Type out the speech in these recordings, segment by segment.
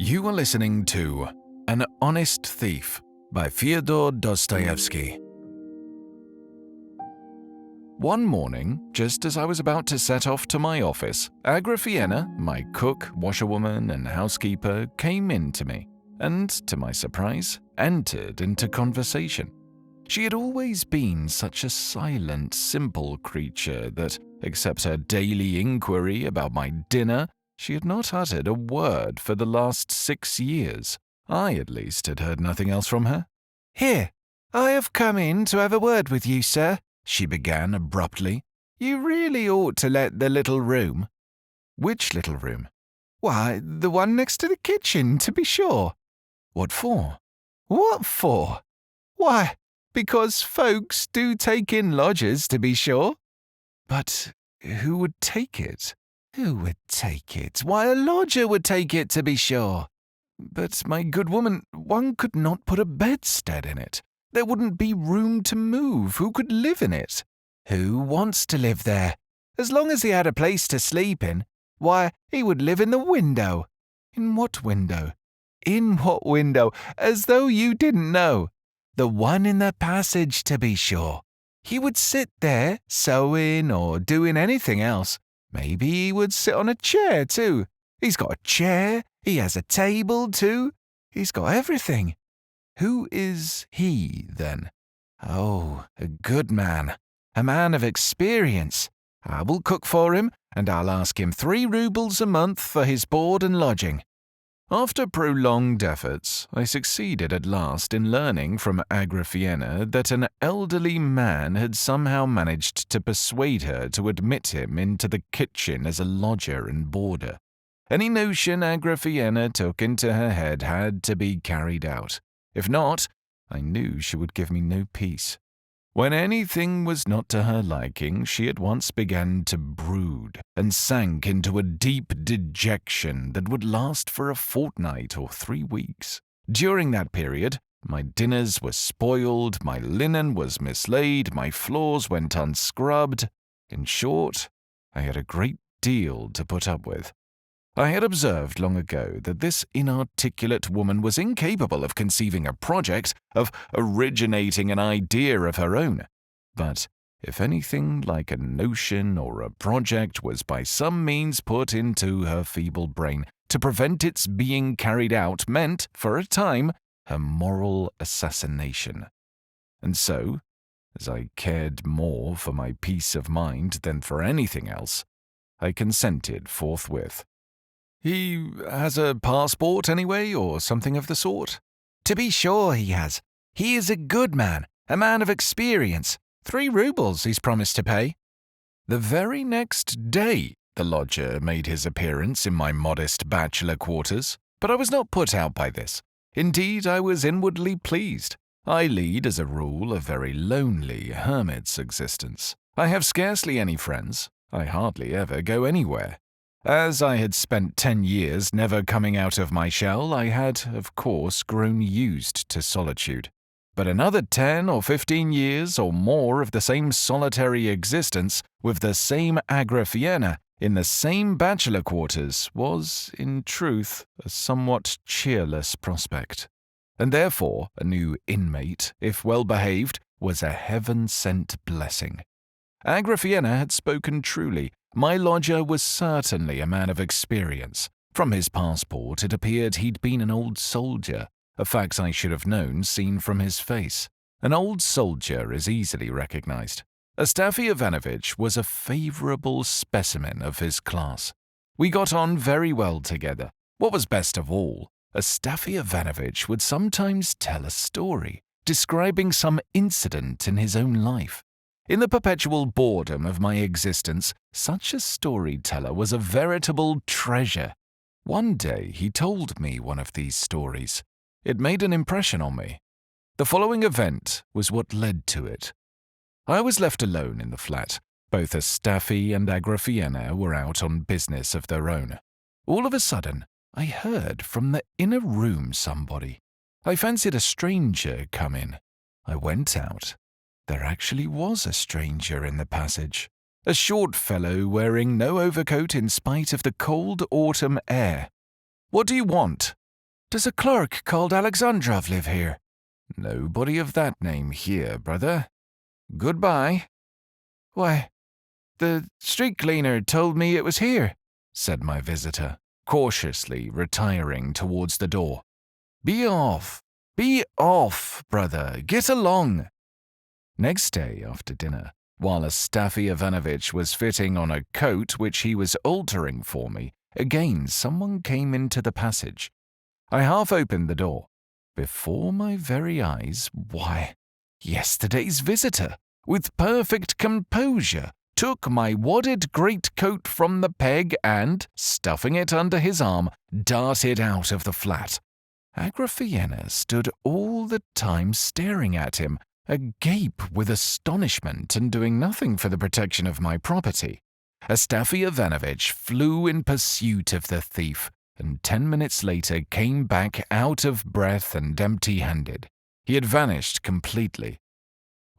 You are listening to An Honest Thief by Fyodor Dostoevsky. One morning, just as I was about to set off to my office, Agrafena, my cook, washerwoman, and housekeeper, came in to me, and, to my surprise, entered into conversation. She had always been such a silent, simple creature that, except her daily inquiry about my dinner, she had not uttered a word for the last 6 years. I, at least, had heard nothing else from her. "Here, I have come in to have a word with you, sir," she began abruptly. "You really ought to let the little room—" "Which little room?" "Why, the one next to the kitchen, to be sure." "What for?" "What for? Why, because folks do take in lodgers, to be sure." "But who would take it?" "Who would take it? Why, a lodger would take it, to be sure." "But, my good woman, one could not put a bedstead in it. There wouldn't be room to move. Who could live in it?" "Who wants to live there? As long as he had a place to sleep in, why, he would live in the window." "In what window?" "In what window? As though you didn't know. The one in the passage, to be sure. He would sit there, sewing or doing anything else. Maybe he would sit on a chair, too. He's got a chair, he has a table, too. He's got everything." "Who is he, then?" "Oh, a good man. A man of experience. I will cook for him, and I'll ask him 3 rubles a month for his board and lodging." After prolonged efforts, I succeeded at last in learning from Agrafena that an elderly man had somehow managed to persuade her to admit him into the kitchen as a lodger and boarder. Any notion Agrafena took into her head had to be carried out. If not, I knew she would give me no peace. When anything was not to her liking, she at once began to brood and sank into a deep dejection that would last for a fortnight or 3 weeks. During that period, my dinners were spoiled, my linen was mislaid, my floors went unscrubbed. In short, I had a great deal to put up with. I had observed long ago that this inarticulate woman was incapable of conceiving a project, of originating an idea of her own. But if anything like a notion or a project was by some means put into her feeble brain, to prevent its being carried out meant, for a time, her moral assassination. And so, as I cared more for my peace of mind than for anything else, I consented forthwith. "He has a passport, anyway, or something of the sort?" "To be sure he has. He is a good man, a man of experience. 3 rubles he's promised to pay." The very next day the lodger made his appearance in my modest bachelor quarters, but I was not put out by this. Indeed, I was inwardly pleased. I lead, as a rule, a very lonely hermit's existence. I have scarcely any friends. I hardly ever go anywhere. As I had spent 10 years never coming out of my shell, I had, of course, grown used to solitude. But another 10 or 15 years or more of the same solitary existence, with the same Agrafena, in the same bachelor quarters, was, in truth, a somewhat cheerless prospect. And therefore a new inmate, if well behaved, was a heaven-sent blessing. Agrafena had spoken truly. My lodger was certainly a man of experience. From his passport it appeared he'd been an old soldier, a fact I should have known seen from his face. An old soldier is easily recognized. Stafy Ivanovitch was a favorable specimen of his class. We got on very well together. What was best of all, Stafy Ivanovitch would sometimes tell a story, describing some incident in his own life. In the perpetual boredom of my existence, such a storyteller was a veritable treasure. One day he told me one of these stories. It made an impression on me. The following event was what led to it. I was left alone in the flat. Both Stafy and Agrafena were out on business of their own. All of a sudden, I heard from the inner room somebody. I fancied a stranger come in. I went out. There actually was a stranger in the passage, a short fellow wearing no overcoat in spite of the cold autumn air. "What do you want?" Does a clerk called Alexandrov live here? Nobody of that name here, brother. Goodbye. Why, the street cleaner told me it was here, said my visitor, cautiously retiring towards the door. Be off, brother, get along. Next day after dinner, while Stafy Ivanovitch was fitting on a coat which he was altering for me, again someone came into the passage. I half opened the door. Before my very eyes, why, yesterday's visitor, with perfect composure, took my wadded greatcoat from the peg and, stuffing it under his arm, darted out of the flat. Agrafena stood all the time staring at him, agape with astonishment and doing nothing for the protection of my property. Stafy Ivanovitch flew in pursuit of the thief, and 10 minutes later came back out of breath and empty-handed. He had vanished completely.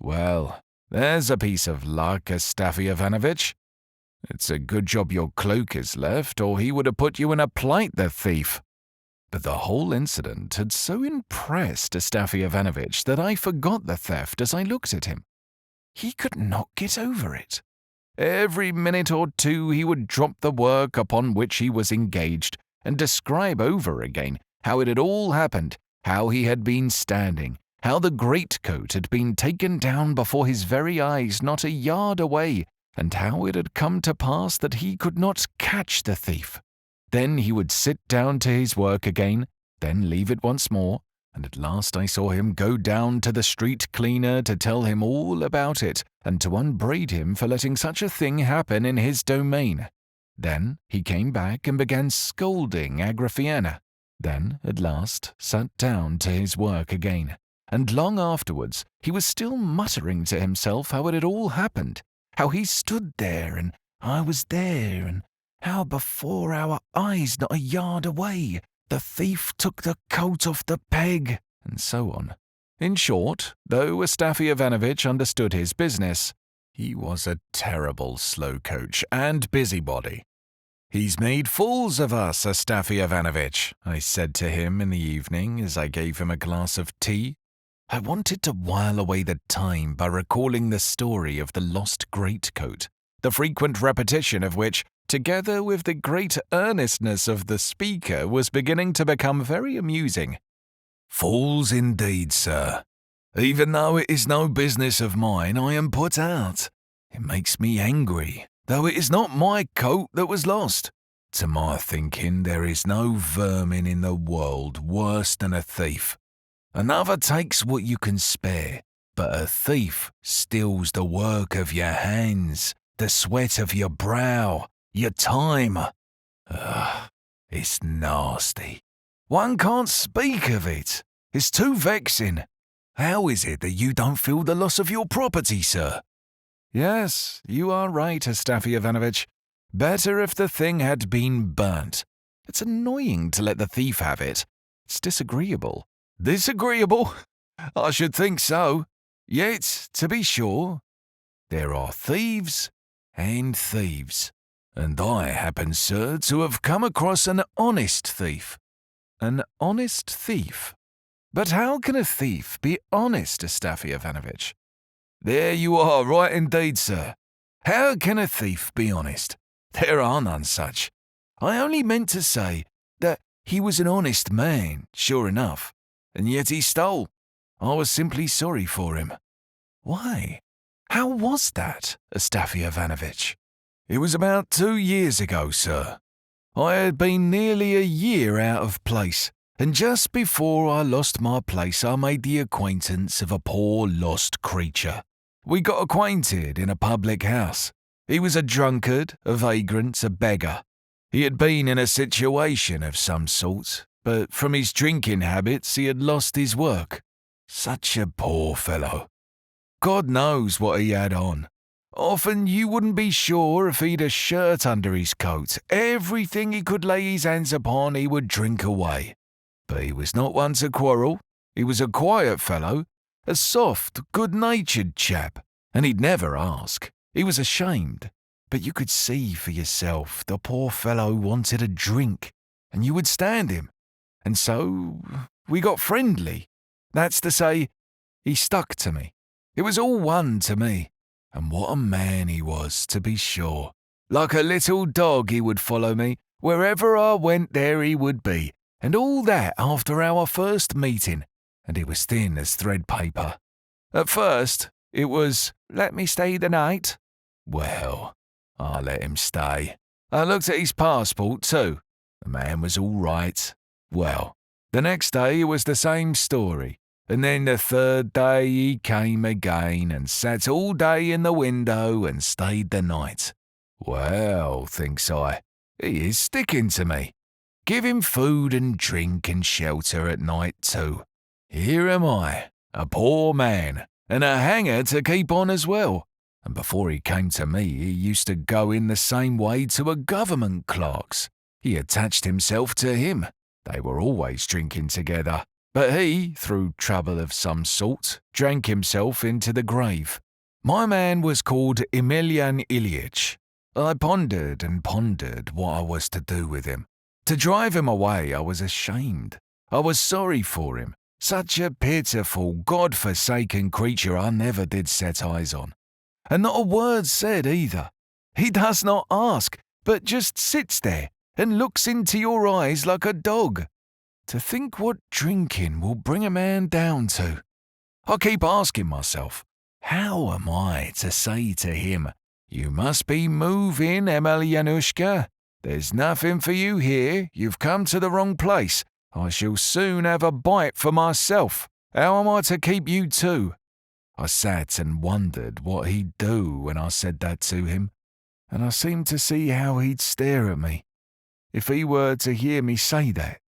Well, there's a piece of luck, Stafy Ivanovitch. It's a good job your cloak is left, or he would have put you in a plight, the thief. But the whole incident had so impressed Stafy Ivanovitch that I forgot the theft as I looked at him. He could not get over it. Every minute or two he would drop the work upon which he was engaged and describe over again how it had all happened, how he had been standing, how the greatcoat had been taken down before his very eyes not a yard away, and how it had come to pass that he could not catch the thief. Then he would sit down to his work again, then leave it once more, and at last I saw him go down to the street cleaner to tell him all about it and to upbraid him for letting such a thing happen in his domain. Then he came back and began scolding Agrafena. Then, at last, sat down to his work again, and long afterwards he was still muttering to himself how it had all happened, how he stood there and I was there, and how before our eyes not a yard away the thief took the coat off the peg, and so on. In short, though Stafy Ivanovitch understood his business, he was a terrible slow-coach and busybody. He's made fools of us, Stafy Ivanovitch, I said to him in the evening as I gave him a glass of tea. I wanted to while away the time by recalling the story of the lost greatcoat, the frequent repetition of which, together with the great earnestness of the speaker, was beginning to become very amusing. Fools indeed, sir. Even though it is no business of mine, I am put out. It makes me angry, though it is not my coat that was lost. To my thinking, there is no vermin in the world worse than a thief. Another takes what you can spare, but a thief steals the work of your hands, the sweat of your brow, your time. It's nasty. One can't speak of it. It's too vexing. How is it that you don't feel the loss of your property, sir? Yes, you are right, Stafy Ivanovitch. Better if the thing had been burnt. It's annoying to let the thief have it. It's disagreeable. Disagreeable? I should think so. Yet, to be sure, there are thieves and thieves. And I happen, sir, to have come across an honest thief. An honest thief? But how can a thief be honest, Stafy Ivanovitch? There you are, right indeed, sir. How can a thief be honest? There are none such. I only meant to say that he was an honest man, sure enough, and yet he stole. I was simply sorry for him. Why? How was that, Stafy Ivanovitch? It was about 2 years ago, sir. I had been nearly a year out of place, and just before I lost my place I made the acquaintance of a poor lost creature. We got acquainted in a public house. He was a drunkard, a vagrant, a beggar. He had been in a situation of some sort, but from his drinking habits he had lost his work. Such a poor fellow. God knows what he had on. Often you wouldn't be sure if he'd a shirt under his coat. Everything he could lay his hands upon he would drink away. But he was not one to quarrel. He was a quiet fellow, a soft, good-natured chap, and he'd never ask. He was ashamed, but you could see for yourself the poor fellow wanted a drink, and you would stand him. and so we got friendly. That's to say, he stuck to me. It was all one to me. And what a man he was, to be sure. Like a little dog he would follow me. Wherever I went, there he would be. And all that after our first meeting. And he was thin as thread paper. At first, it was, let me stay the night. Well, I let him stay. I looked at his passport too. The man was all right. Well, the next day it was the same story. And then the third day he came again and sat all day in the window and stayed the night. Well, thinks I, he is sticking to me. Give him food and drink and shelter at night too. Here am I, a poor man, and a hanger to keep on as well. And before he came to me, he used to go in the same way to a government clerk's. He attached himself to him. They were always drinking together. But he, through trouble of some sort, drank himself into the grave. My man was called Emelyan Ilyich. I pondered and pondered what I was to do with him. To drive him away, I was ashamed. I was sorry for him. Such a pitiful, God-forsaken creature I never did set eyes on. And not a word said either. He does not ask, but just sits there and looks into your eyes like a dog. To think what drinking will bring a man down to. I keep asking myself, how am I to say to him, you must be moving, Emelyanushka. There's nothing for you here. You've come to the wrong place. I shall soon have a bite for myself. How am I to keep you too? I sat and wondered what he'd do when I said that to him, and I seemed to see how he'd stare at me. If he were to hear me say that,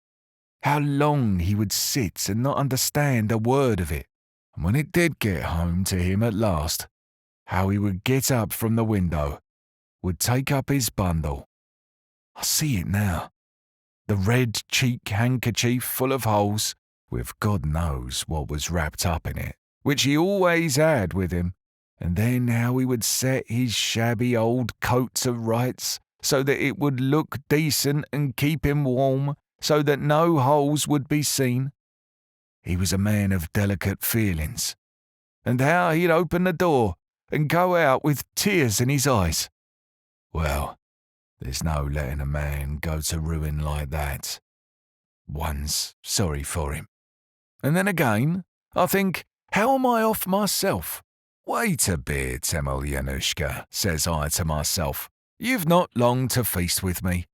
how long he would sit and not understand a word of it. And when it did get home to him at last, how he would get up from the window, would take up his bundle. I see it now. The red cheek handkerchief full of holes, with God knows what was wrapped up in it, which he always had with him, and then how he would set his shabby old coat to rights, so that it would look decent and keep him warm, so that no holes would be seen. He was a man of delicate feelings. And how he'd open the door and go out with tears in his eyes. Well, there's no letting a man go to ruin like that. One's sorry for him. And then again, I think, how am I off myself? Wait a bit, Emelyanushka, says I to myself. You've not long to feast with me.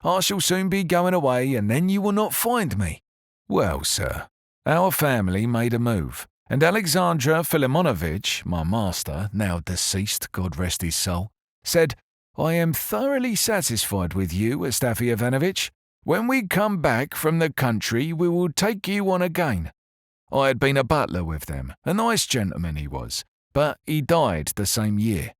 I shall soon be going away, and then you will not find me. Well, sir, our family made a move, and Alexandra Filimonovitch, my master, now deceased, God rest his soul, said, I am thoroughly satisfied with you, Stafy Ivanovitch. When we come back from the country, we will take you on again. I had been a butler with them, a nice gentleman he was, but he died the same year.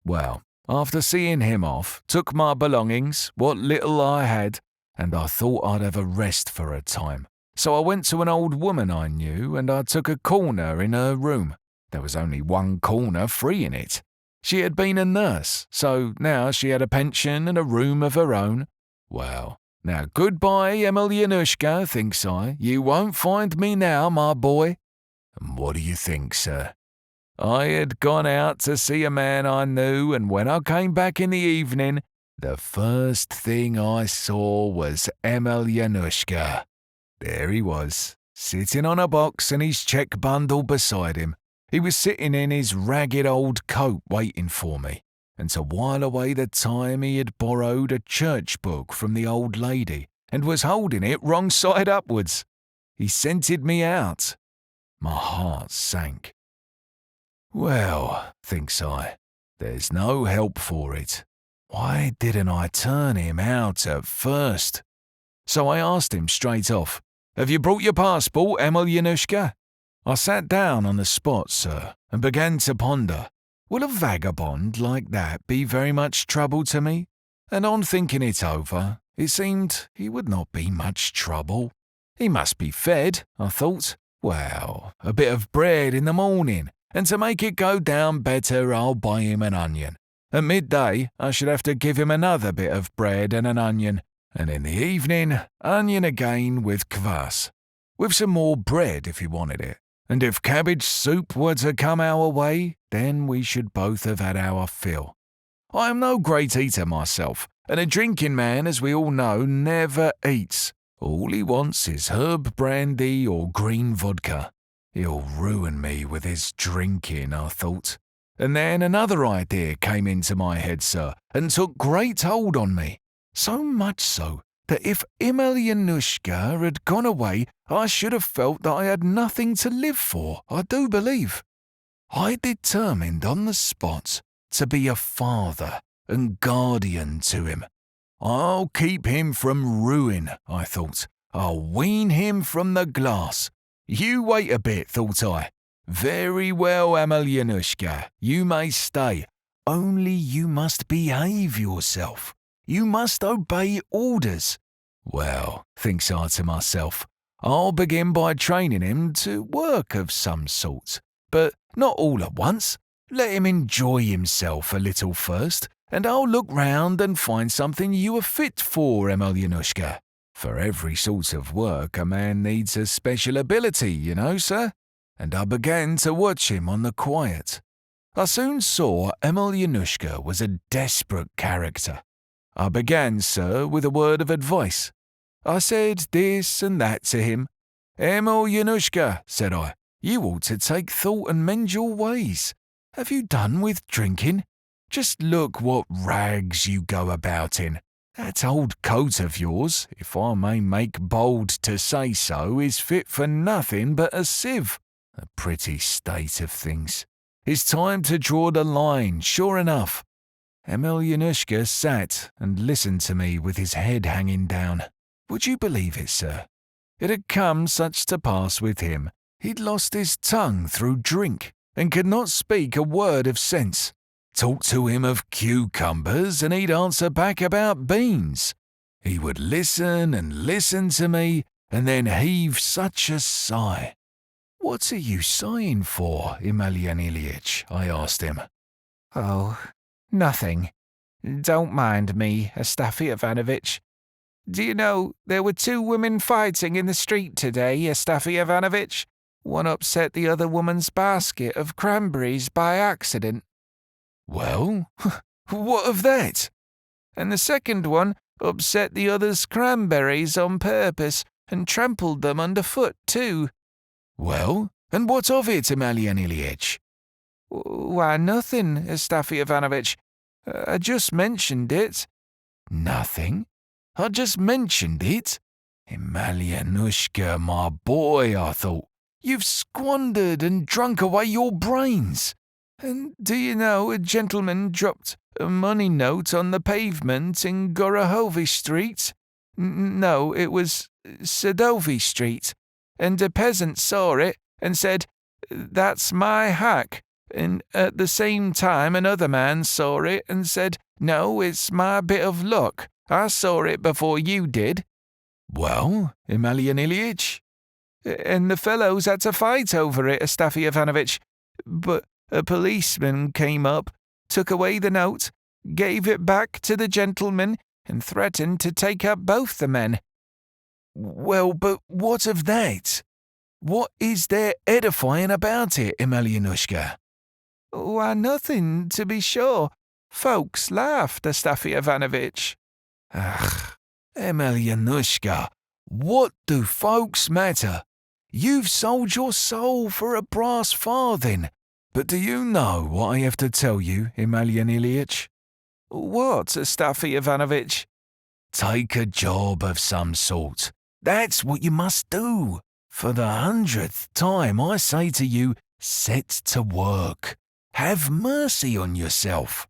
Well, after seeing him off, took my belongings, what little I had, and I thought I'd have a rest for a time. So I went to an old woman I knew, and I took a corner in her room. There was only one corner free in it. She had been a nurse, so now she had a pension and a room of her own. Well, now goodbye, Emelyanushka, thinks I. You won't find me now, my boy. And what do you think, sir? I had gone out to see a man I knew, and when I came back in the evening, the first thing I saw was Emelyanushka. There he was, sitting on a box and his check bundle beside him. He was sitting in his ragged old coat waiting for me, and to while away the time he had borrowed a church book from the old lady and was holding it wrong side upwards. He scented me out. My heart sank. Well, thinks I, there's no help for it. Why didn't I turn him out at first? So I asked him straight off, Have you brought your passport, Emelyanushka? I sat down on the spot, sir, and began to ponder. Will a vagabond like that be very much trouble to me? And on thinking it over, it seemed he would not be much trouble. He must be fed, I thought. Well, a bit of bread in the morning, and to make it go down better, I'll buy him an onion. At midday, I should have to give him another bit of bread and an onion, And in the evening, onion again with kvass, with some more bread if he wanted it. And if cabbage soup were to come our way, then we should both have had our fill. I am no great eater myself, and a drinking man, as we all know, never eats. All he wants is herb brandy or green vodka. He'll ruin me with his drinking, I thought. And then another idea came into my head, sir, and took great hold on me. So much so that if Emelyanushka had gone away, I should have felt that I had nothing to live for, I do believe. I determined on the spot to be a father and guardian to him. I'll keep him from ruin, I thought. I'll wean him from the glass. You wait a bit, thought I. Very well, Emelyanushka, you may stay. Only you must behave yourself. You must obey orders. Well, thinks I to myself, I'll begin by training him to work of some sort, but not all at once. Let him enjoy himself a little first, and I'll look round and find something you are fit for, Emelyanushka. For every sort of work a man needs a special ability, you know, sir. And I began to watch him on the quiet. I soon saw Emelyanushka was a desperate character. I began, sir, with a word of advice. I said this and that to him. Emelyanushka, said I, you ought to take thought and mend your ways. Have you done with drinking? Just look what rags you go about in. That old coat of yours, if I may make bold to say so, is fit for nothing but a sieve. A pretty state of things. It's time to draw the line, sure enough. Emelyanushka sat and listened to me with his head hanging down. Would you believe it, sir? It had come such to pass with him. He'd lost his tongue through drink, and could not speak a word of sense. Talk to him of cucumbers, and he'd answer back about beans. He would listen and listen to me, and then heave such a sigh. What are you sighing for, Emelyan Ilyitch? I asked him. Oh, nothing. Don't mind me, Stafy Ivanovitch. Do you know, there were 2 women fighting in the street today, Stafy Ivanovitch? One upset the other woman's basket of cranberries by accident. Well, what of that? And the second one upset the other's cranberries on purpose and trampled them underfoot too. Well, and what of it, Emelyan Ilyitch? Why, nothing, Stafy Ivanovitch. I just mentioned it. Nothing? I just mentioned it? Emelyanushka, my boy, I thought. You've squandered and drunk away your brains. And do you know a gentleman dropped a money note on the pavement in Gorohovy Street? No, it was Sadovy Street. And a peasant saw it and said, "That's my hack." And at the same time another man saw it and said, "No, it's my bit of luck. I saw it before you did." Well, Emelyan Ilyitch? And the fellows had to fight over it, Stafy Ivanovitch. But a policeman came up, took away the note, gave it back to the gentleman, and threatened to take up both the men. Well, but what of that? What is there edifying about it, Emelyanushka? Why, nothing, to be sure. Folks laughed, Stafy Ivanovitch. Ach, Emelyanushka, what do folks matter? You've sold your soul for a brass farthing. But do you know what I have to tell you, Emelyan Ilyitch? What, Stafy Ivanovitch? Take a job of some sort. That's what you must do. For the 100th time I say to you, set to work. Have mercy on yourself.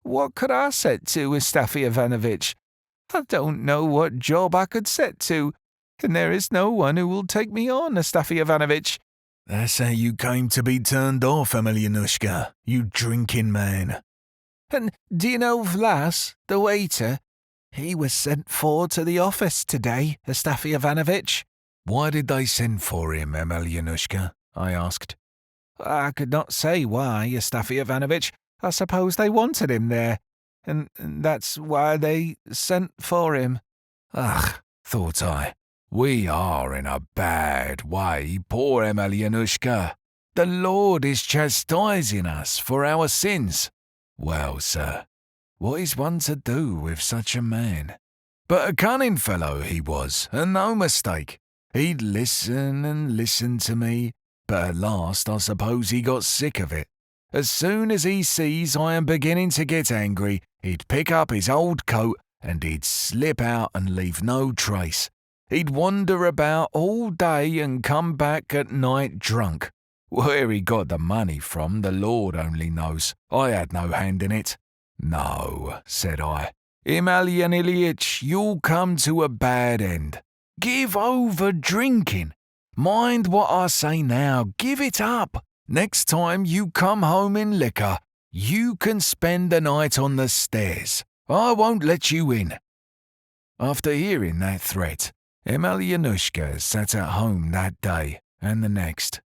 What could I set to, Stafy Ivanovitch? I don't know what job I could set to, and there is no one who will take me on, Stafy Ivanovitch. That's how you came to be turned off, Emelyanushka, you drinking man. And do you know Vlas, the waiter? He was sent for to the office today, Stafy Ivanovitch. Why did they send for him, Emelyanushka? I asked. I could not say why, Stafy Ivanovitch. I suppose they wanted him there, and that's why they sent for him. Ugh, thought I, we are in a bad way, poor Emelyanushka. The Lord is chastising us for our sins. Well, sir, what is one to do with such a man? But a cunning fellow he was, and no mistake. He'd listen and listen to me, but at last I suppose he got sick of it. As soon as he sees I am beginning to get angry, he'd pick up his old coat and he'd slip out and leave no trace. He'd wander about all day and come back at night drunk. Where he got the money from, the Lord only knows. I had no hand in it. No, said I. Emelyan Ilyitch, you'll come to a bad end. Give over drinking. Mind what I say now, give it up. Next time you come home in liquor, you can spend the night on the stairs. I won't let you in. After hearing that threat, Emelyanushka sat at home that day and the next.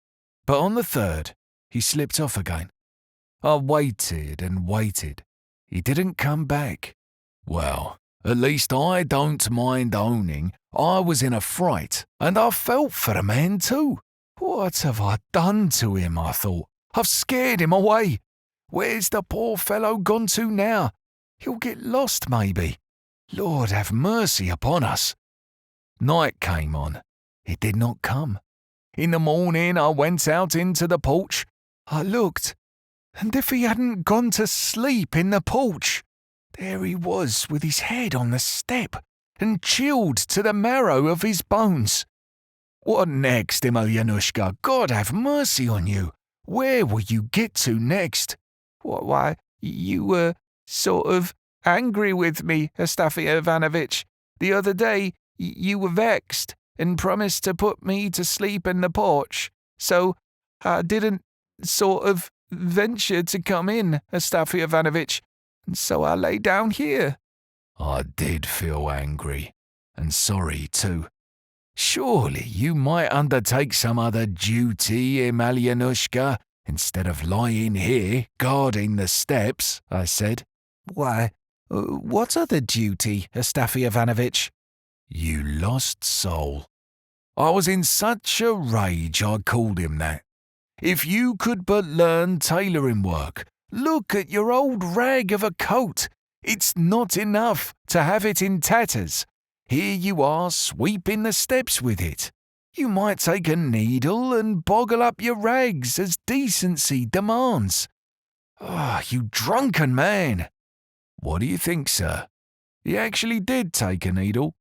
But on the third, he slipped off again. I waited and waited. He didn't come back. Well, at least I don't mind owning I was in a fright, and I felt for the man too. What have I done to him, I thought. I've scared him away. Where's the poor fellow gone to now? He'll get lost, maybe. Lord have mercy upon us. Night came on. He did not come. In the morning I went out into the porch. I looked, and if he hadn't gone to sleep in the porch, there he was with his head on the step and chilled to the marrow of his bones. What next, Emelyanushka? God have mercy on you. Where will you get to next? Why, you were sort of angry with me, Stafy Ivanovitch. The other day you were vexed and promised to put me to sleep in the porch, so I didn't sort of venture to come in, Stafy Ivanovitch, and so I lay down here. I did feel angry, and sorry too. Surely you might undertake some other duty, Emelyanushka, instead of lying here guarding the steps, I said. Why, what other duty, Stafy Ivanovitch? You lost soul. I was in such a rage I called him that. If you could but learn tailoring work, look at your old rag of a coat. It's not enough to have it in tatters. Here you are sweeping the steps with it. You might take a needle and boggle up your rags as decency demands. Ah, you drunken man! What do you think, sir? He actually did take a needle.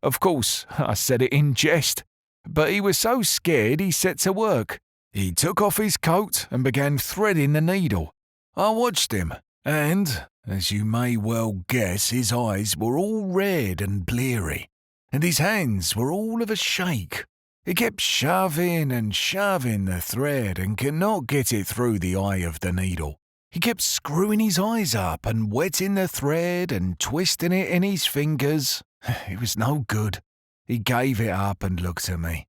Of course, I said it in jest, but he was so scared he set to work. He took off his coat and began threading the needle. I watched him, and, as you may well guess, his eyes were all red and bleary, and his hands were all of a shake. He kept shoving and shoving the thread and could not get it through the eye of the needle. He kept screwing his eyes up and wetting the thread and twisting it in his fingers. It was no good. He gave it up and looked at me.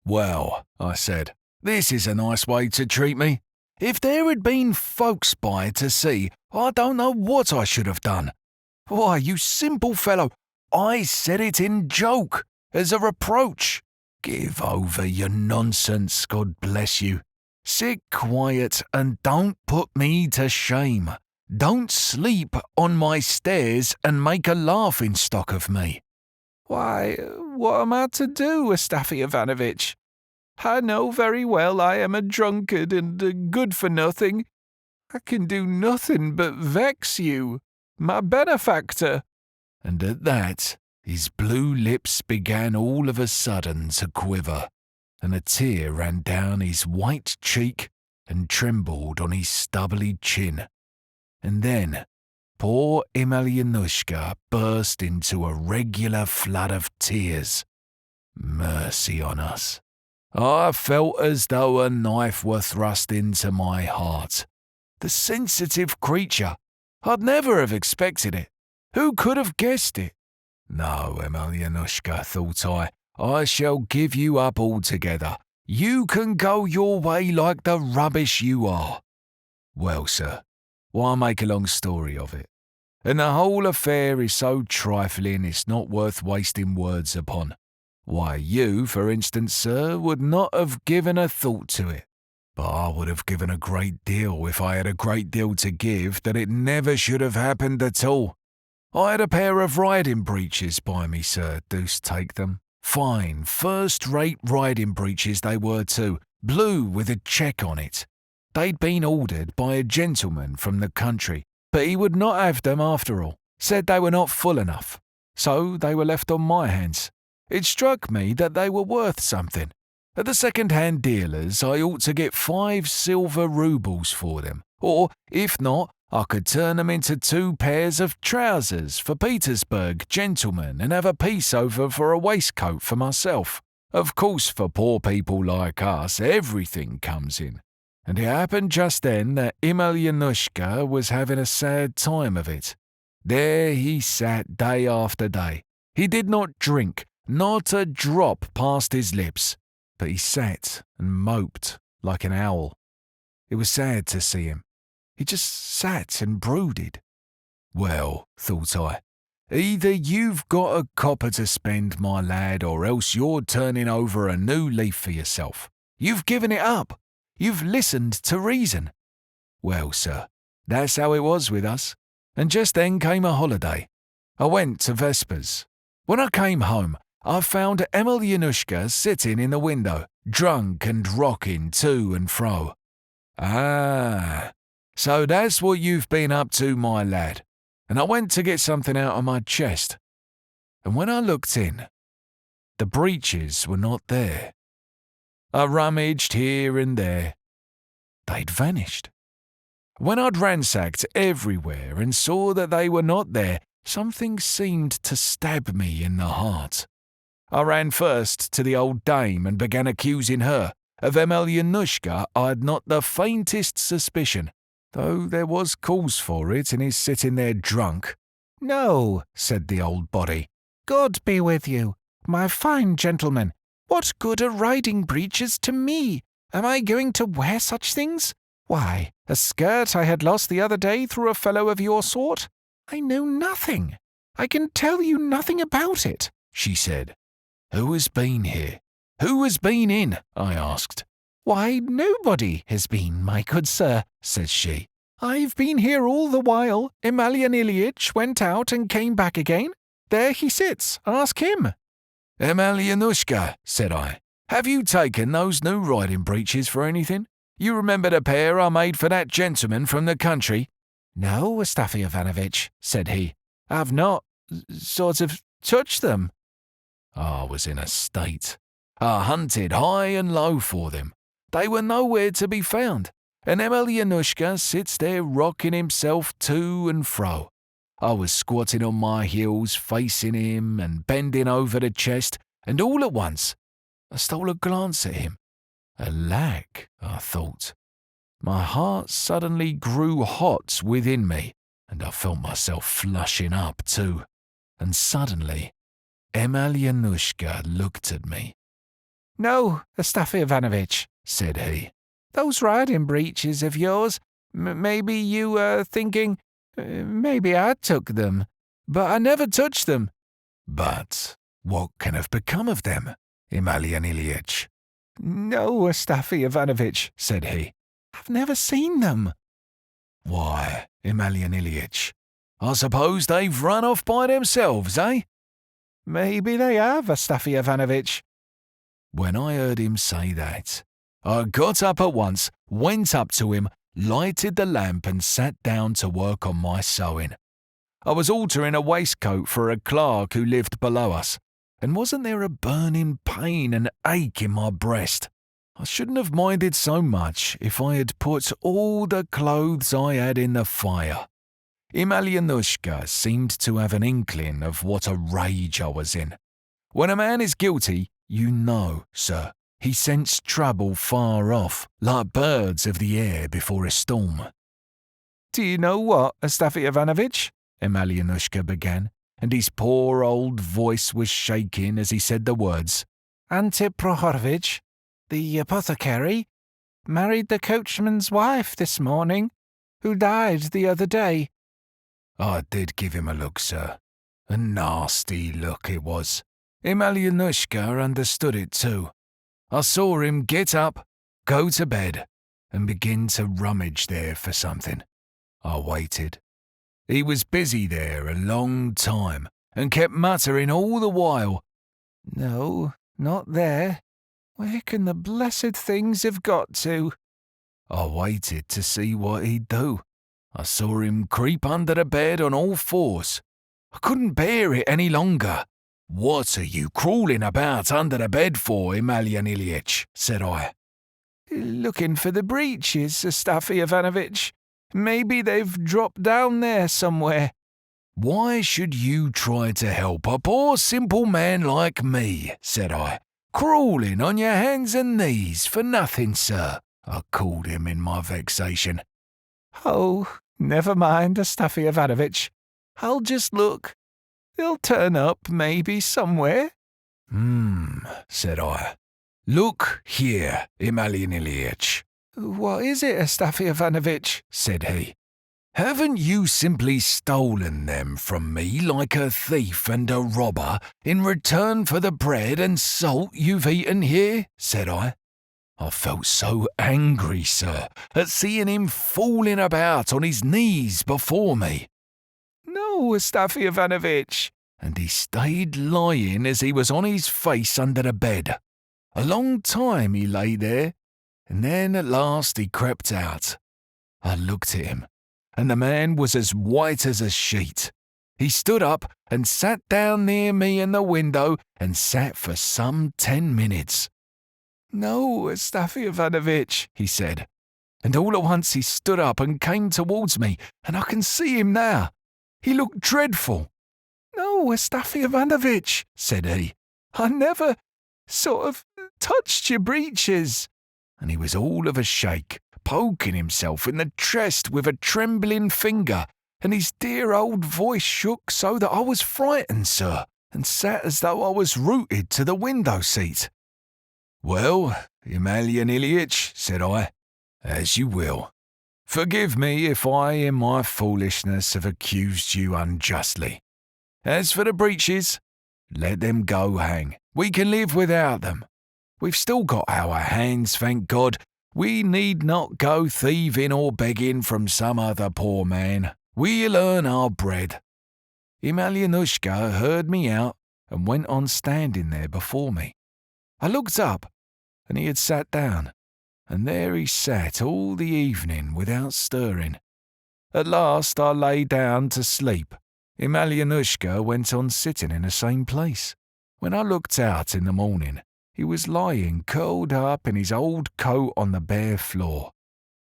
Well, I said, this is a nice way to treat me. If there had been folks by to see, I don't know what I should have done. Why, you simple fellow, I said it in joke, as a reproach. Give over your nonsense, God bless you. Sit quiet and don't put me to shame. Don't sleep on my stairs and make a laughing-stock of me. Why, what am I to do, Stafy Ivanovitch? I know very well I am a drunkard and a good-for-nothing. I can do nothing but vex you, my benefactor. And at that, his blue lips began all of a sudden to quiver, and a tear ran down his white cheek and trembled on his stubbly chin. And then poor Emelyanushka burst into a regular flood of tears. Mercy on us. I felt as though a knife were thrust into my heart. The sensitive creature. I'd never have expected it. Who could have guessed it? No, Emelyanushka, thought I shall give you up altogether. You can go your way like the rubbish you are. Well, sir, why make a long story of it? and the whole affair is so trifling it's not worth wasting words upon. Why, you, for instance, sir, would not have given a thought to it. But I would have given a great deal if I had a great deal to give that it never should have happened at all. I had a pair of riding breeches by me, sir, deuce take them. Fine, first-rate riding breeches they were too, blue with a check on it. They'd been ordered by a gentleman from the country, but he would not have them after all, said they were not full enough. So they were left on my hands. It struck me that they were worth something. At the second-hand dealers I ought to get 5 silver roubles for them, or, if not, I could turn them into 2 pairs of trousers for Petersburg gentlemen and have a piece over for a waistcoat for myself. Of course, for poor people like us, everything comes in. And it happened just then that Emelyan was having a sad time of it. There he sat day after day. He did not drink, not a drop passed his lips, but he sat and moped like an owl. It was sad to see him. He just sat and brooded. Well, thought I, either you've got a copper to spend, my lad, or else you're turning over a new leaf for yourself. You've given it up. You've listened to reason. Well, sir, that's how it was with us. And just then came a holiday. I went to Vespers. When I came home, I found Emelyan sitting in the window, drunk and rocking to and fro. Ah, so that's what you've been up to, my lad. And I went to get something out of my chest. And when I looked in, the breeches were not there. I rummaged here and there. They'd vanished. When I'd ransacked everywhere and saw that they were not there, something seemed to stab me in the heart. I ran first to the old dame and began accusing her. Of Emelyan I had not the faintest suspicion, though there was cause for it in his sitting there drunk. "No," said the old body. "God be with you, my fine gentleman. What good are riding breeches to me? Am I going to wear such things? Why, a skirt I had lost the other day through a fellow of your sort. I know nothing. I can tell you nothing about it," she said. "Who has been here? Who has been in?" I asked. "Why, nobody has been, my good sir," says she. "I've been here all the while. Emelyan Ilyitch went out and came back again. There he sits. Ask him." "Emelyan," said I, "have you taken those new riding breeches for anything? You remember the pair I made for that gentleman from the country?" "No, Stafy Ivanovitch," said he. "I've not, sort of, touched them." I was in a state. I hunted high and low for them. They were nowhere to be found, and Emelyan sits there rocking himself to and fro. I was squatting on my heels facing him and bending over the chest, and all at once I stole a glance at him. Alack, I thought. My heart suddenly grew hot within me, and I felt myself flushing up too. And suddenly Emelyan looked at me. "No, Stafy Ivanovitch," said he. "Those riding breeches of yours, maybe you were thinking, maybe I took them, but I never touched them." "But what can have become of them, Emelyan Ilyitch?" "No, Stafy Ivanovitch," said he. "I've never seen them." "Why, Emelyan Ilyitch, I suppose they've run off by themselves, eh?" "Maybe they have, Stafy Ivanovitch." When I heard him say that, I got up at once, went up to him, lighted the lamp and sat down to work on my sewing. I was altering a waistcoat for a clerk who lived below us, and wasn't there a burning pain and ache in my breast? I shouldn't have minded so much if I had put all the clothes I had in the fire. Emelyan seemed to have an inkling of what a rage I was in. When a man is guilty, you know, sir, he scents trouble far off, like birds of the air before a storm. "Do you know what, Stafy Ivanovitch?" Emelyan began, and his poor old voice was shaking as he said the words. "Antip Prohorovitch, the apothecary, married the coachman's wife this morning, who died the other day." I did give him a look, sir. A nasty look it was. Emelyanushka understood it too. I saw him get up, go to bed, and begin to rummage there for something. I waited. He was busy there a long time, and kept muttering all the while, "No, not there. Where can the blessed things have got to?" I waited to see what he'd do. I saw him creep under the bed on all fours. I couldn't bear it any longer. "What are you crawling about under the bed for, Emelyan Ilyich?" said I. "Looking for the breeches, Stafy Ivanovitch. Maybe they've dropped down there somewhere." "Why should you try to help a poor simple man like me?" said I. "Crawling on your hands and knees for nothing, sir," I called him in my vexation. "Oh, never mind, Stafy Ivanovitch. I'll just look. They'll turn up maybe somewhere." Said I. "Look here, Emelyan Ilyich." "What is it, Stafy Ivanovitch?" said he. "Haven't you simply stolen them from me like a thief and a robber in return for the bread and salt you've eaten here?" said I. I felt so angry, sir, at seeing him fooling about on his knees before me. "No, Stafy Ivanovitch." And he stayed lying as he was on his face under the bed. A long time he lay there, and then at last he crept out. I looked at him, and the man was as white as a sheet. He stood up and sat down near me in the window and sat for some 10 minutes. "No, Stafy Ivanovitch," he said, and all at once he stood up and came towards me, and I can see him now. He looked dreadful. "No, Stafy Ivanovitch," said he, "I never touched your breeches." And he was all of a shake, poking himself in the chest with a trembling finger, and his dear old voice shook so that I was frightened, sir, and sat as though I was rooted to the window seat. "Well, Emelyan Ilyich," said I, "as you will. Forgive me if I in my foolishness have accused you unjustly. As for the breeches, let them go hang. We can live without them. We've still got our hands, thank God. We need not go thieving or begging from some other poor man. We'll earn our bread." Emelyanushka heard me out and went on standing there before me. I looked up, and he had sat down, and there he sat all the evening without stirring. At last I lay down to sleep. Emelyanushka went on sitting in the same place. When I looked out in the morning, he was lying curled up in his old coat on the bare floor.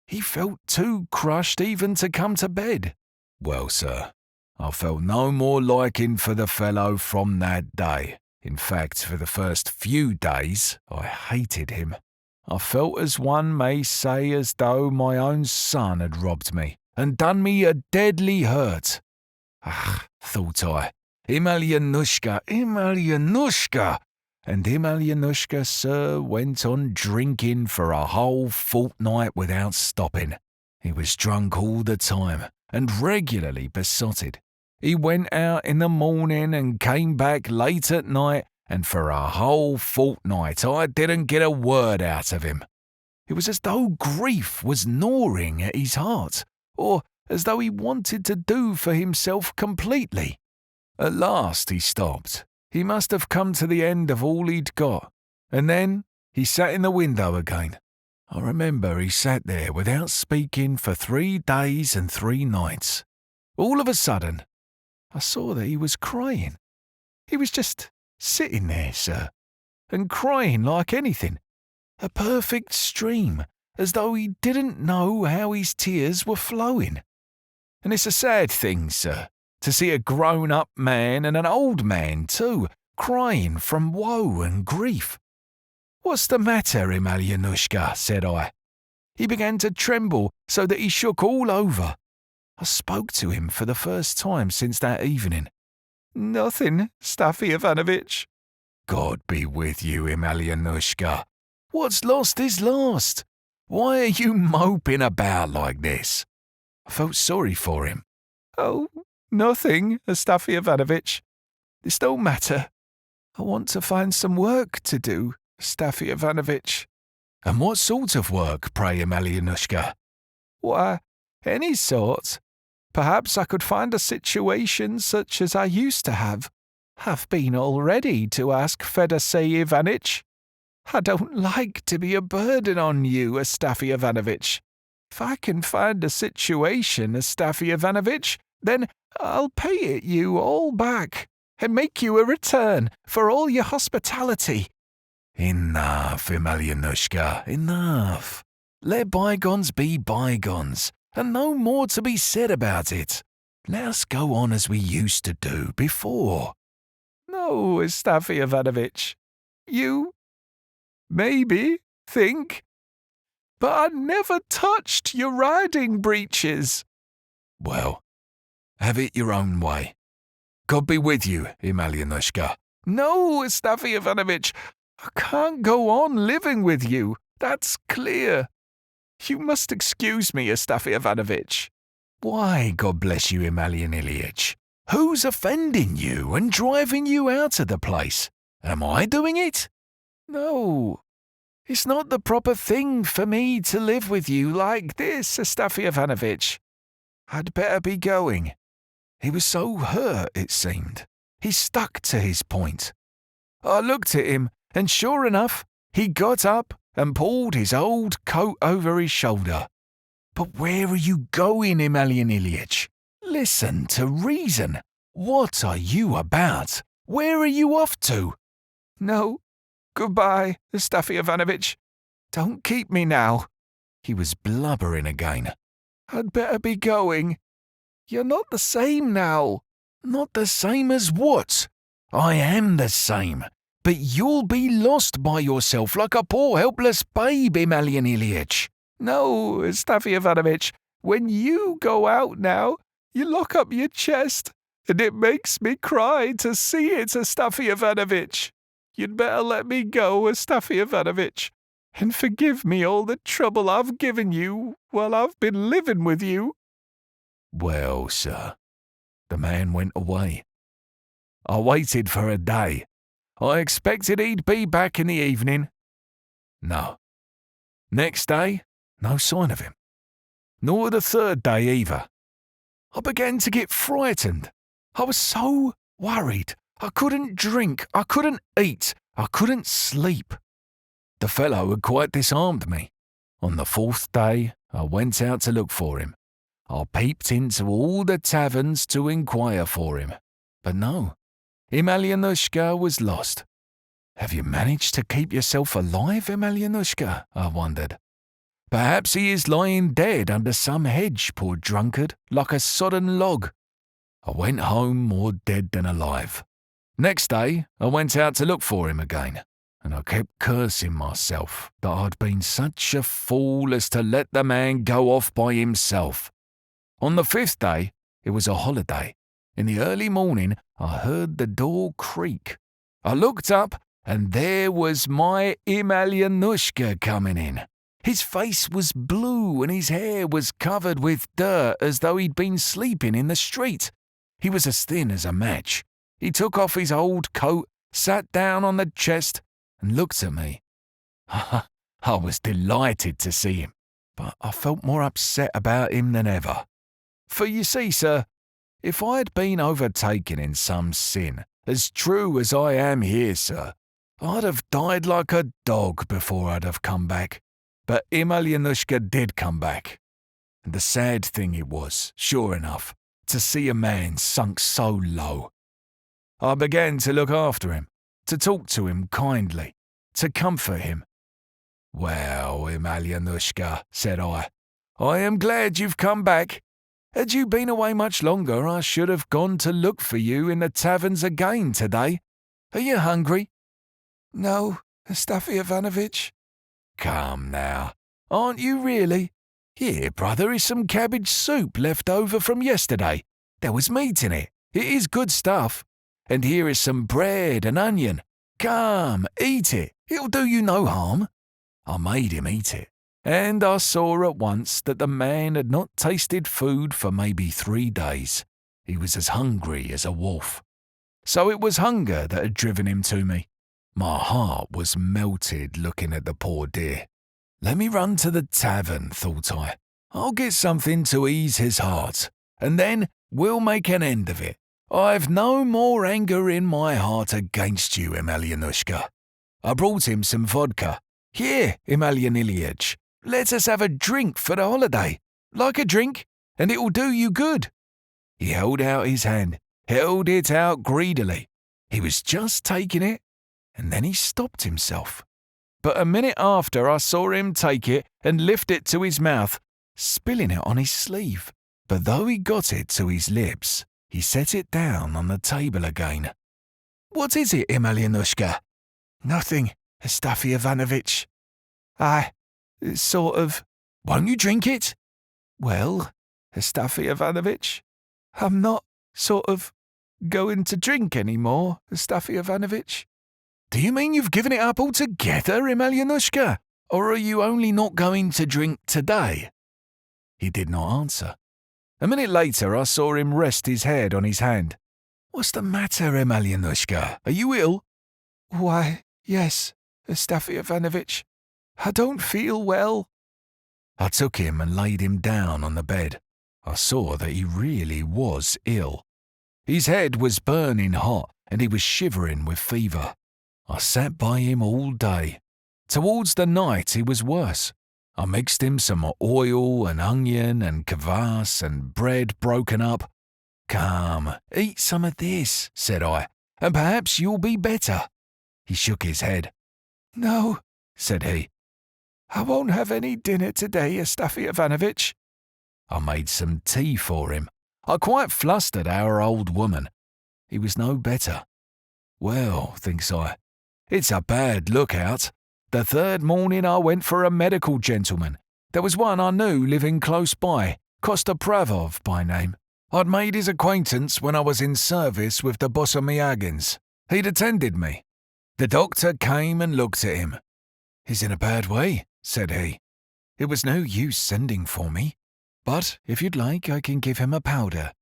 He felt too crushed even to come to bed. Well, sir, I felt no more liking for the fellow from that day. In fact, for the first few days, I hated him. I felt as one may say as though my own son had robbed me and done me a deadly hurt. Ah, thought I, Emelyanushka, Emelyanushka. And Emelyanushka, sir, went on drinking for a whole fortnight without stopping. He was drunk all the time and regularly besotted. He went out in the morning and came back late at night, and for a whole fortnight I didn't get a word out of him. It was as though grief was gnawing at his heart, or as though he wanted to do for himself completely. At last he stopped. He must have come to the end of all he'd got, and then he sat in the window again. I remember he sat there without speaking for 3 days and 3 nights. All of a sudden, I saw that he was crying. He was just sitting there, sir, and crying like anything. A perfect stream, as though he didn't know how his tears were flowing. And it's a sad thing, sir, to see a grown-up man, and an old man too, crying from woe and grief. "What's the matter, Emelyanushka?" said I. He began to tremble so that he shook all over. I spoke to him for the first time since that evening. "Nothing, Stafy Ivanovitch." "God be with you, Emelyanushka. What's lost is lost. Why are you moping about like this?" I felt sorry for him. "Oh, Nothing, Stafy Ivanovitch. This don't matter. I want to find some work to do, Stafy Ivanovitch." "And what sort of work, pray, Emelyanushka?" "Why, any sort. Perhaps I could find a situation such as I used to have. I've been all ready to ask Fedosey Ivanitch. I don't like to be a burden on you, Stafy Ivanovitch. If I can find a situation, Stafy Ivanovitch, then I'll pay it you all back and make you a return for all your hospitality." "Enough, Emelyanushka, enough. Let bygones be bygones, and no more to be said about it. Let us go on as we used to do before." "No, Stafy Ivanovitch. You maybe think, but I never touched your riding breeches." "Well, have it your own way. God be with you, Emelyanushka." "No, Stafy Ivanovitch. I can't go on living with you. That's clear. You must excuse me, Stafy Ivanovitch." "Why, God bless you, Emelyan Ilyitch? Who's offending you and driving you out of the place? Am I doing it?" "No, it's not the proper thing for me to live with you like this, Stafy Ivanovitch. I'd better be going." He was so hurt, it seemed. He stuck to his point. I looked at him, and sure enough, he got up and pulled his old coat over his shoulder. "But where are you going, Emelyan Ilyitch? Listen to reason. What are you about? Where are you off to?" "No, goodbye, Stafy Ivanovitch. Don't keep me now." He was blubbering again. "I'd better be going. You're not the same now." "Not the same as what? I am the same. But you'll be lost by yourself like a poor helpless babe, Emelyan Ilyitch." "No, Stafy Ivanovitch. When you go out now, you lock up your chest, and it makes me cry to see it, Stafy Ivanovitch. You'd better let me go, Stafy Ivanovitch, and forgive me all the trouble I've given you while I've been living with you." Well, sir, the man went away. I waited for a day. I expected he'd be back in the evening. No. Next day, no sign of him. Nor the third day either. I began to get frightened. I was so worried. I couldn't drink, I couldn't eat, I couldn't sleep. The fellow had quite disarmed me. On the fourth day, I went out to look for him. I peeped into all the taverns to inquire for him. But no, Emelyanushka was lost. "Have you managed to keep yourself alive, Emelyanushka?" I wondered. "Perhaps he is lying dead under some hedge, poor drunkard, like a sodden log." I went home more dead than alive. Next day, I went out to look for him again, and I kept cursing myself that I'd been such a fool as to let the man go off by himself. On the fifth day, it was a holiday. In the early morning, I heard the door creak. I looked up, and there was my Emelyanushka coming in. His face was blue and his hair was covered with dirt as though he'd been sleeping in the street. He was as thin as a match. He took off his old coat, sat down on the chest, and looked at me. I was delighted to see him, but I felt more upset about him than ever. For you see, sir, if I had been overtaken in some sin, as true as I am here, sir, I'd have died like a dog before I'd have come back. But Emelyanushka did come back. And the sad thing it was, sure enough, to see a man sunk so low. I began to look after him, to talk to him kindly, to comfort him. "Well, Emelyanushka," said I am glad you've come back. Had you been away much longer, I should have gone to look for you in the taverns again today. Are you hungry?" "No, Stafy Ivanovitch." "Come now, aren't you really? Here, brother, is some cabbage soup left over from yesterday. There was meat in it. It is good stuff. And here is some bread and onion. Come, eat it. It'll do you no harm." I made him eat it, and I saw at once that the man had not tasted food for maybe 3 days. He was as hungry as a wolf. So it was hunger that had driven him to me. My heart was melted looking at the poor dear. Let me run to the tavern, thought I. I'll get something to ease his heart, and then we'll make an end of it. I've no more anger in my heart against you, Emelyanushka. I brought him some vodka. Here, Emelyan Ilyich, let us have a drink for the holiday. Like a drink, and it will do you good. He held out his hand, held it out greedily. He was just taking it, and then he stopped himself. But a minute after I saw him take it and lift it to his mouth, spilling it on his sleeve. But though he got it to his lips, he set it down on the table again. What is it, Emelyanushka? Nothing, Stafy Ivanovitch. Sort of. Won't you drink it? Well, Stafy Ivanovitch, I'm not going to drink any more, Stafy Ivanovitch. Do you mean you've given it up altogether, Emelyanushka? Or are you only not going to drink today? He did not answer. A minute later, I saw him rest his head on his hand. What's the matter, Emelyanushka? Are you ill? Why, yes, Stafy Ivanovitch. I don't feel well. I took him and laid him down on the bed. I saw that he really was ill. His head was burning hot, and he was shivering with fever. I sat by him all day. Towards the night he was worse. I mixed him some oil and onion and kvass and bread broken up. Come, eat some of this, said I, and perhaps you'll be better. He shook his head. No, said he. I won't have any dinner today, Stafy Ivanovitch. I made some tea for him. I quite flustered our old woman. He was no better. Well, thinks I, it's a bad lookout. The third morning I went for a medical gentleman. There was one I knew living close by, Kostopravov by name. I'd made his acquaintance when I was in service with the Bosomyagins. He'd attended me. The doctor came and looked at him. He's in a bad way, said he. It was no use sending for me, but if you'd like I can give him a powder.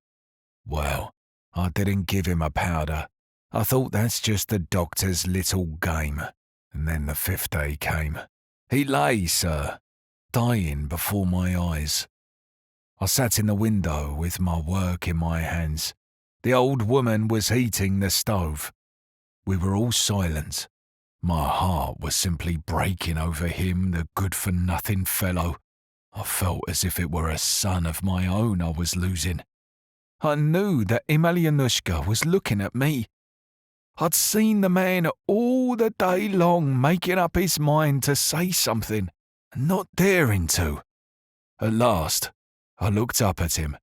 Well, I didn't give him a powder. I thought that's just the doctor's little game. And then the fifth day came. He lay, sir, dying before my eyes. I sat in the window with my work in my hands. The old woman was heating the stove. We were all silent. My heart was simply breaking over him, the good-for-nothing fellow. I felt as if it were a son of my own I was losing. I knew that Emelyanushka was looking at me. I'd seen the man all the day long making up his mind to say something, and not daring to. At last, I looked up at him.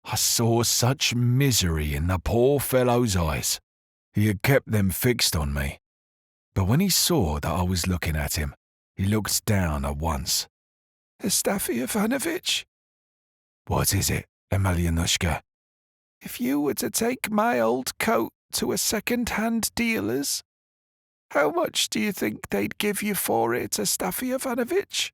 I saw such misery in the poor fellow's eyes. He had kept them fixed on me. But when he saw that I was looking at him, he looked down at once. Stafy Ivanovitch? What is it, Emelyanushka? If you were to take my old coat to a second-hand dealer's, how much do you think they'd give you for it, Stafy Ivanovitch?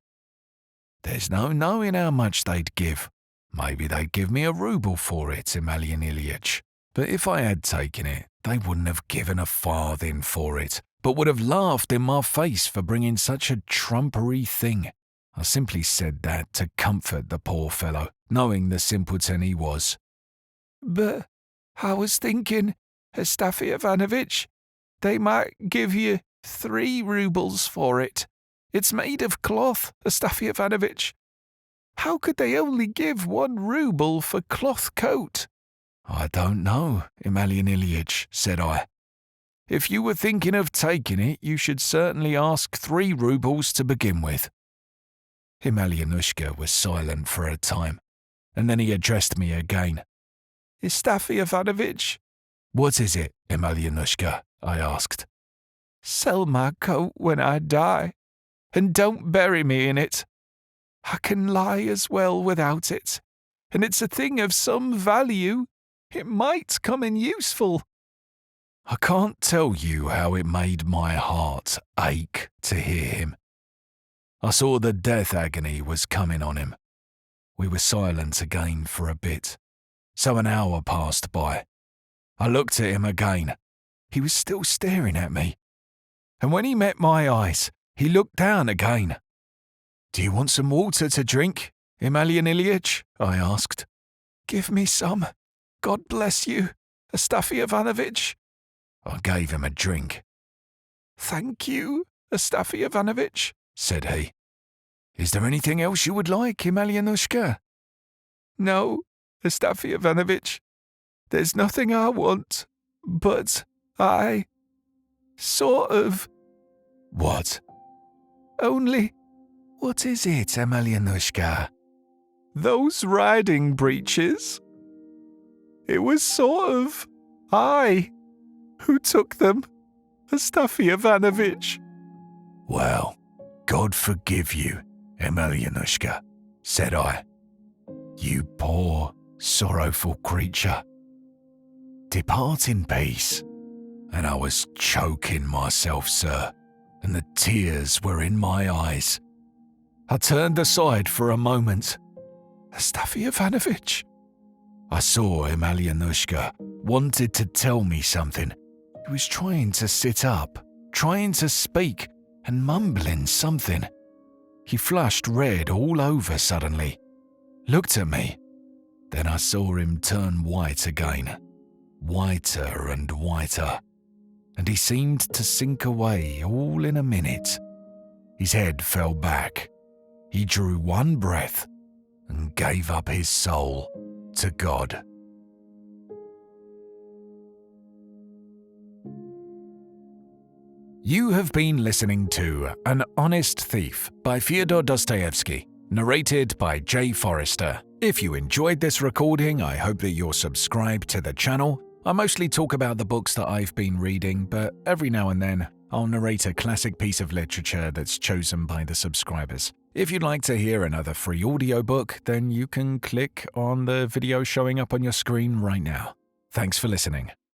There's no knowing how much they'd give. Maybe they'd give me a ruble for it, Emelyan Ilyich. But if I had taken it, they wouldn't have given a farthing for it, but would have laughed in my face for bringing such a trumpery thing. I simply said that to comfort the poor fellow, knowing the simpleton he was. But I was thinking, Stafy Ivanovitch, they might give you 3 rubles for it. It's made of cloth, Stafy Ivanovitch. How could they only give 1 ruble for cloth coat? I don't know, Emelyan Ilyich, said I. If you were thinking of taking it, you should certainly ask 3 rubles to begin with. Emelyanushka was silent for a time, and then he addressed me again. Stafy Ivanovitch. What is it, Emelyanushka? I asked. Sell my coat when I die, and don't bury me in it. I can lie as well without it, and it's a thing of some value. It might come in useful. I can't tell you how it made my heart ache to hear him. I saw the death agony was coming on him. We were silent again for a bit. So an hour passed by. I looked at him again. He was still staring at me. And when he met my eyes, he looked down again. "Do you want some water to drink, Emelyan Ilyich?" I asked. "Give me some. God bless you, Stafy Ivanovich." I gave him a drink. "Thank you, Stafy Ivanovich," said he. "Is there anything else you would like, Emelyanushka?" "No, Stafy Ivanovich. There's nothing I want, but I sort of..." "What?" "Only..." "What is it, Emelyanushka?" "Those riding breeches. It was sort of I who took them, Stafy Ivanovich." "Well, God forgive you, Emelyanushka," said I. "You poor, sorrowful creature. Depart in peace." And I was choking myself, sir, and the tears were in my eyes. I turned aside for a moment. "Stafy Ivanovich." I saw Emelyanushka wanted to tell me something. He was trying to sit up, trying to speak, and mumbling something. He flushed red all over suddenly, looked at me. Then I saw him turn white again, whiter and whiter, and he seemed to sink away all in a minute. His head fell back. He drew one breath and gave up his soul to God. You have been listening to An Honest Thief by Fyodor Dostoevsky, narrated by Jay Forrester. If you enjoyed this recording, I hope that you'll subscribe to the channel. I mostly talk about the books that I've been reading, but every now and then I'll narrate a classic piece of literature that's chosen by the subscribers. If you'd like to hear another free audiobook, then you can click on the video showing up on your screen right now. Thanks for listening.